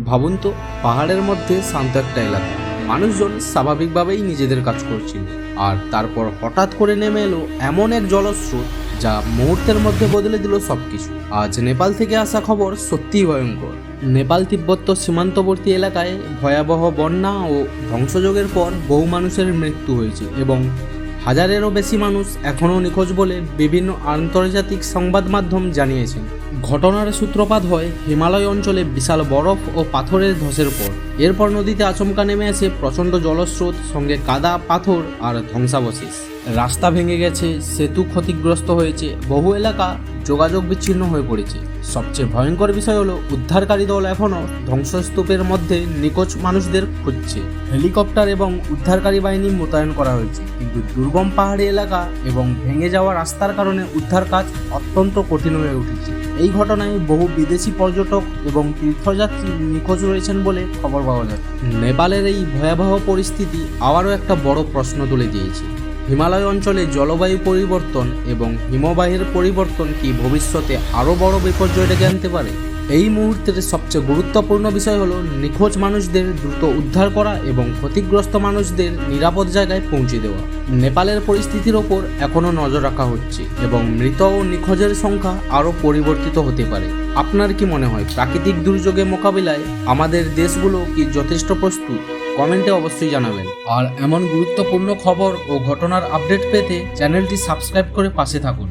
ভাবুন তো, পাহাড়ের মধ্যে শান্ত একটা এলাকা, মানুষজন স্বাভাবিকভাবেই নিজেদের কাজ করছিল, আর তারপর হঠাৎ করে নেমে এলো এমন এক জলস্রোত যা মুহূর্তের মধ্যে বদলে দিল সবকিছু। আজ নেপাল থেকে আসা খবর সত্যিই ভয়ঙ্কর। নেপাল তিব্বত সীমান্তবর্তী এলাকায় ভয়াবহ বন্যা ও ধ্বংসযজ্ঞের পর বহু মানুষের মৃত্যু হয়েছে এবং হাজারেরও বেশি মানুষ এখনও নিখোঁজ বলে বিভিন্ন আন্তর্জাতিক সংবাদ মাধ্যম জানিয়েছেন। ঘটনার সূত্রপাত হয় হিমালয় অঞ্চলে বিশাল বরফ ও পাথরের ধসের পর। এরপর নদীতে আচমকা নেমে আসে প্রচণ্ড জলস্রোত, সঙ্গে কাদা, পাথর আর ধ্বংসাবশেষ। রাস্তা ভেঙে গেছে, সেতু ক্ষতিগ্রস্ত হয়েছে, বহু এলাকা যোগাযোগ বিচ্ছিন্ন হয়ে পড়েছে। সবচেয়ে ভয়ঙ্কর বিষয় হলো উদ্ধারকারী দল এখনও ধ্বংসস্তূপের মধ্যে নিখোঁজ মানুষদের খুঁজছে। হেলিকপ্টার এবং উদ্ধারকারী বাহিনী মোতায়েন করা হয়েছে, কিন্তু দুর্গম পাহাড়ি এলাকা এবং ভেঙে যাওয়া রাস্তার কারণে উদ্ধার কাজ অত্যন্ত কঠিন হয়ে উঠেছে। এই ঘটনায় বহু বিদেশি পর্যটক এবং তীর্থযাত্রী নিখোঁজ রয়েছেন বলে খবর পাওয়া যাচ্ছে। নেপালের এই ভয়াবহ পরিস্থিতি আবারও একটা বড় প্রশ্ন তুলে দিয়েছে। হিমালয় অঞ্চলে জলবায়ু পরিবর্তন এবং হিমবাহের পরিবর্তন কি ভবিষ্যতে আরও বড় বিপর্যয় ডেকে আনতে পারে? এই মুহূর্তের সবচেয়ে গুরুত্বপূর্ণ বিষয় হলো নিখোঁজ মানুষদের দ্রুত উদ্ধার করা এবং ক্ষতিগ্রস্ত মানুষদের নিরাপদ জায়গায় পৌঁছে দেওয়া। নেপালের পরিস্থিতির ওপর এখনও নজর রাখা হচ্ছে এবং মৃত ও নিখোঁজের সংখ্যা আরও পরিবর্তিত হতে পারে। আপনার কি মনে হয়, প্রাকৃতিক দুর্যোগে মোকাবিলায় আমাদের দেশগুলো কি যথেষ্ট প্রস্তুত? কমেন্টে অবশ্যই জানাবেন। আর এমন গুরুত্বপূর্ণ খবর ও ঘটনার আপডেট পেতে চ্যানেলটি সাবস্ক্রাইব করে পাশে থাকুন।